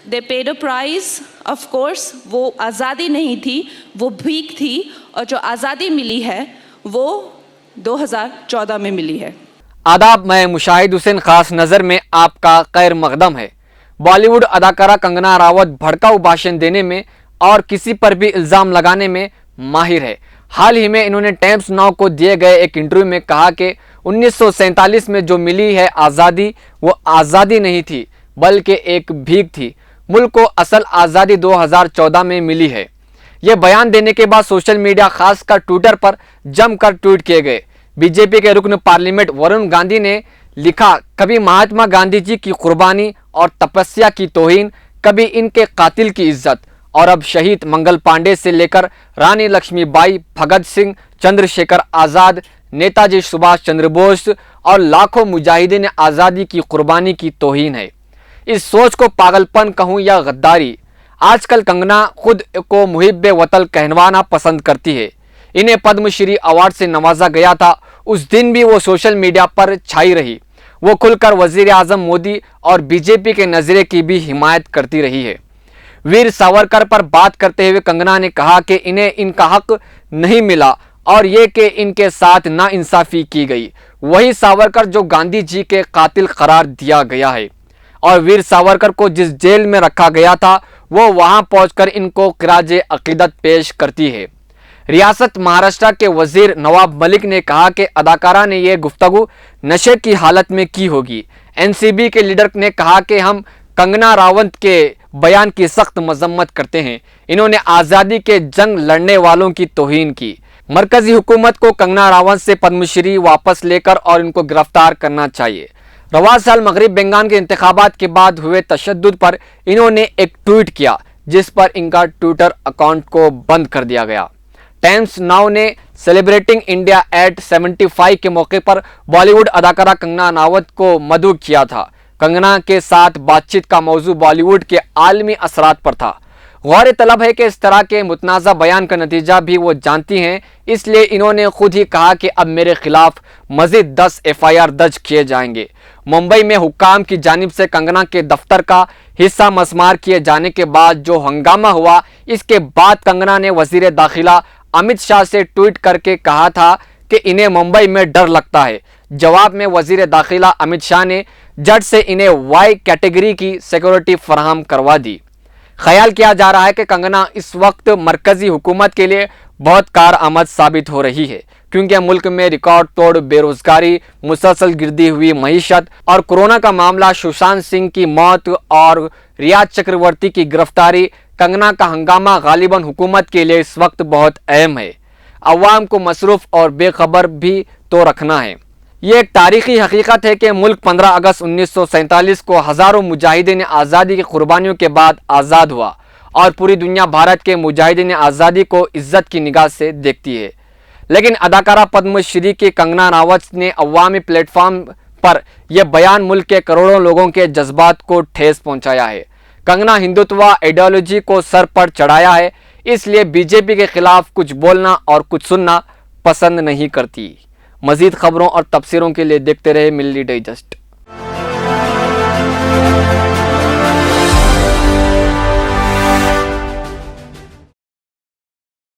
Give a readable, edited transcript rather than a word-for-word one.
They paid a price. Of course वो आज़ादी नहीं थी, वो भीख थी, और जो आज़ादी मिली है वो 2014 में मिली है। आदाब, मैं मुशाहिद हुसैन खास नज़र में आपका खैर मकदम है। बॉलीवुड अदाकारा कंगना रावत भड़काऊ भाषण देने में और किसी पर भी इल्ज़ाम लगाने में माहिर है। हाल ही में इन्होंने टाइम्स नाउ को दिए गए एक इंटरव्यू में कहा कि 1947 में जो मिली है आज़ादी, वो आज़ादी नहीं थी बल्कि एक भीख थी। मुल्क को असल आज़ादी 2014 में मिली है। ये बयान देने के बाद सोशल मीडिया खासकर ट्विटर पर जमकर ट्वीट किए गए। बीजेपी के रुकन पार्लियामेंट वरुण गांधी ने लिखा, कभी महात्मा गांधी जी की कुर्बानी और तपस्या की तौहीन, कभी इनके कातिल की इज्जत, और अब शहीद मंगल पांडे से लेकर रानी लक्ष्मीबाई, भगत सिंह, चंद्रशेखर आज़ाद, नेताजी सुभाष चंद्र बोस और लाखों मुजाहिदीन आज़ादी की कुर्बानी की तौहीन है। इस सोच को पागलपन कहूँ या गद्दारी, आजकल कंगना खुद को मुहिब्बे वतन कहलवाना पसंद करती है। इन्हें पद्मश्री अवार्ड से नवाजा गया था, उस दिन भी वो सोशल मीडिया पर छाई रही। वो खुलकर वजीर आजम मोदी और बीजेपी के नजरे की भी हिमायत करती रही है। वीर सावरकर पर बात करते हुए कंगना ने कहा कि इन्हें इनका हक नहीं मिला और ये कि इनके साथ नाइंसाफी की गई। वही सावरकर जो गांधी जी के कातिल करार दिया गया है, और वीर सावरकर को जिस जेल में रखा गया था वो वहां पहुंचकर इनको खिराजे अकीदत पेश करती है। रियासत महाराष्ट्र के वजीर नवाब मलिक ने कहा कि अदाकारा ने यह गुफ्तगू नशे की हालत में की होगी। एनसीबी के लीडर ने कहा कि हम कंगना रावत के बयान की सख्त मजम्मत करते हैं। इन्होंने आज़ादी के जंग लड़ने वालों की तौहीन की। मरकजी हुकूमत को कंगना रावत से पद्मश्री वापस लेकर और इनको गिरफ्तार करना चाहिए। रवा साल मगरब बंगाल के इंतखाबात के बाद हुए तशद्दुद पर इन्होंने एक ट्वीट किया, जिस पर इनका ट्विटर अकाउंट को बंद कर दिया गया। टाइम्स नाउ ने सेलिब्रेटिंग इंडिया एट 75 के मौके पर बॉलीवुड अदाकारा कंगना रावत को मदऊ किया था। कंगना के साथ बातचीत का मौजू बॉलीवुड के आलमी असरात पर था। गौर तलब है कि इस तरह के मुतनाज़ा बयान का नतीजा भी वो जानती हैं, इसलिए इन्होंने खुद ही कहा कि अब मेरे खिलाफ मजीद 10 FIR दर्ज किए जाएंगे। मुंबई में हुक्काम की जानिब से कंगना के दफ्तर का हिस्सा मसमार किए जाने के बाद जो हंगामा हुआ, इसके बाद कंगना ने वजीर दाखिला अमित शाह से ट्वीट करके कहा था कि इन्हें मुंबई में डर लगता है। जवाब में वजीर दाखिला अमित शाह ने झट से इन्हें वाई कैटेगरी की सिक्योरिटी फराहम करवा दी। ख्याल किया जा रहा है कि कंगना इस वक्त मरकजी हुकूमत के लिए बहुत कारआमद साबित हो रही है, क्योंकि मुल्क में रिकॉर्ड तोड़ बेरोजगारी, मुसलसल गिरती हुई मईशत और कोरोना का मामला, सुशांत सिंह की मौत और रियाज चक्रवर्ती की गिरफ्तारी, कंगना का हंगामा गालिबन हुकूमत के लिए इस वक्त बहुत अहम है। अवाम को मसरूफ और बेखबर भी तो रखना है। ये एक तारीखी हकीकत है कि मुल्क 15 अगस्त 1947 को हज़ारों मुजाहिदीन आज़ादी की कुर्बानियों के बाद आज़ाद हुआ और पूरी दुनिया भारत के मुजाहिदीन आज़ादी को इज्जत की निगाह से देखती है। लेकिन अदाकारा पद्मश्री की कंगना रावत ने अवामी प्लेटफॉर्म पर यह बयान मुल्क के करोड़ों लोगों के जज्बात को ठेस पहुंचाया है। कंगना हिंदुत्व आइडियोलॉजी को सर पर चढ़ाया है, इसलिए बीजेपी के खिलाफ कुछ बोलना और कुछ सुनना पसंद नहीं करती। मजीद खबरों और तफसीरों के लिए देखते रहे मिल्ली डाइजेस्ट।